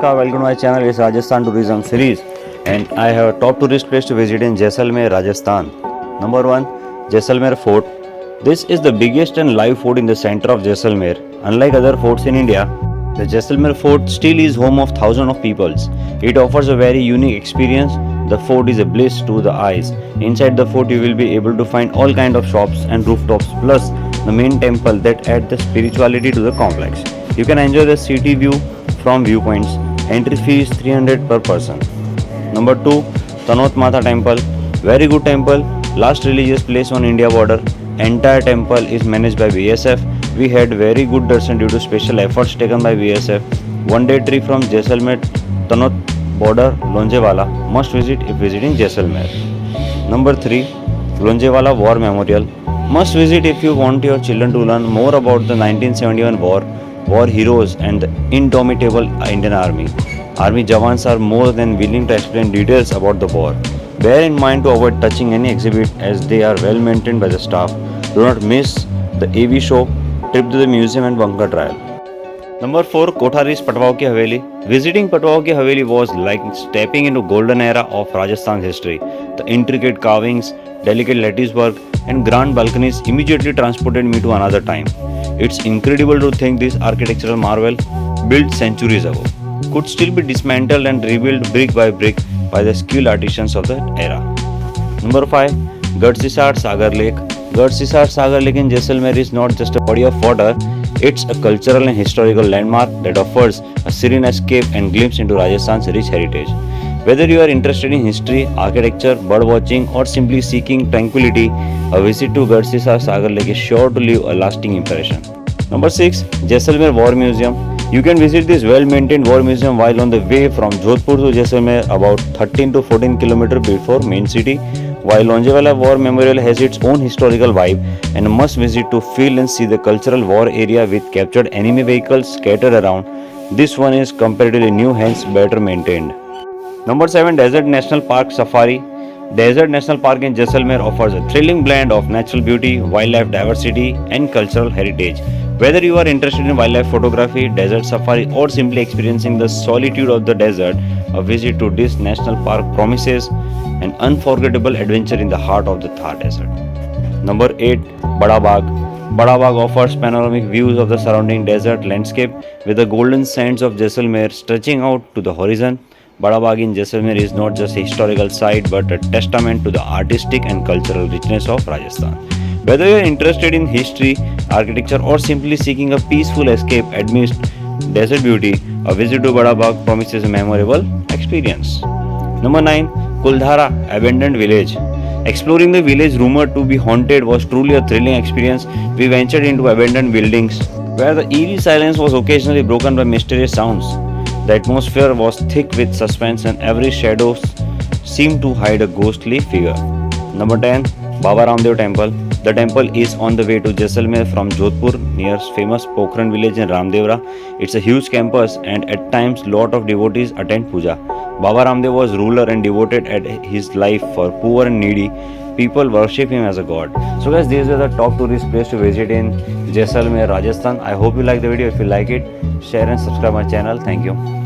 Namaskar, welcome to my channel. It's Rajasthan Tourism Series and I have a top tourist place to visit in Jaisalmer, Rajasthan. Number 1, Jaisalmer Fort. This is the biggest and live fort in the center of Jaisalmer. Unlike other forts in India, the Jaisalmer Fort still is home of thousands of peoples. It offers a very unique experience. The fort is a bliss to the eyes. Inside the fort you will be able to find all kind of shops and rooftops plus the main temple that add the spirituality to the complex. You can enjoy the city view from viewpoints. Entry fee is 300 per person. Number 2, Tanot Mata Temple. Very good temple, last religious place on India border. Entire temple is managed by BSF. We had very good darshan due to special efforts taken by BSF. One day trip from Jaisalmer, Tanot border, Lonjewala. Must visit if visiting Jaisalmer. Number 3, Lonjewala War Memorial. Must visit if you want your children to learn more about the 1971 war heroes and the indomitable Indian Army. Army Jawans are more than willing to explain details about the war. Bear in mind to avoid touching any exhibit as they are well maintained by the staff. Do not miss the AV show, trip to the museum and bunker trial. Number 4, Kothari's Patwao Ki Haveli. Visiting Patwao Ki Haveli was like stepping into golden era of Rajasthan's history. The intricate carvings, delicate lattice work and grand balconies immediately transported me to another time. It's incredible to think this architectural marvel, built centuries ago, could still be dismantled and rebuilt brick by brick by the skilled artisans of that era. Number 5, Gadsisar Sagar Lake. Gadsisar Sagar Lake in Jaisalmer is not just a body of water, it's a cultural and historical landmark that offers a serene escape and glimpse into Rajasthan's rich heritage. Whether you are interested in history, architecture, bird watching or simply seeking tranquility, a visit to Gadsisar Sagar Lake is sure to leave a lasting impression. Number 6, Jaisalmer War Museum. You can visit this well-maintained war museum while on the way from Jodhpur to Jaisalmer, about 13 to 14 km before main city. While Lonjewala War Memorial has its own historical vibe and a must visit to feel and see the cultural war area with captured enemy vehicles scattered around, this one is comparatively new, hence better maintained. Number 7, Desert National Park Safari. Desert National Park in Jaisalmer offers a thrilling blend of natural beauty, wildlife diversity and cultural heritage. Whether you are interested in wildlife photography, desert safari or simply experiencing the solitude of the desert, a visit to this national park promises an unforgettable adventure in the heart of the Thar Desert. Number 8, Bada Bagh. Bada Bagh offers panoramic views of the surrounding desert landscape with the golden sands of Jaisalmer stretching out to the horizon. Bada Bagh in Jaisalmer is not just a historical site but a testament to the artistic and cultural richness of Rajasthan. Whether you are interested in history, architecture or simply seeking a peaceful escape amidst desert beauty, a visit to Bada Bagh promises a memorable experience. Number 9, Kuldhara Abandoned Village. Exploring the village rumored to be haunted was truly a thrilling experience. We ventured into abandoned buildings where the eerie silence was occasionally broken by mysterious sounds. The atmosphere was thick with suspense and every shadow seemed to hide a ghostly figure. Number 10, Baba Ramdev Temple. The temple is on the way to Jaisalmer from Jodhpur near famous Pokhran village in Ramdevra. It's a huge campus and at times lot of devotees attend puja. Baba Ramdev was ruler and devoted at his life for poor and needy. People worship him as a god. So guys, these are the top tourist place to visit in Jaisalmer, Rajasthan. I hope you like the video. If you like it, share and subscribe my channel. Thank you.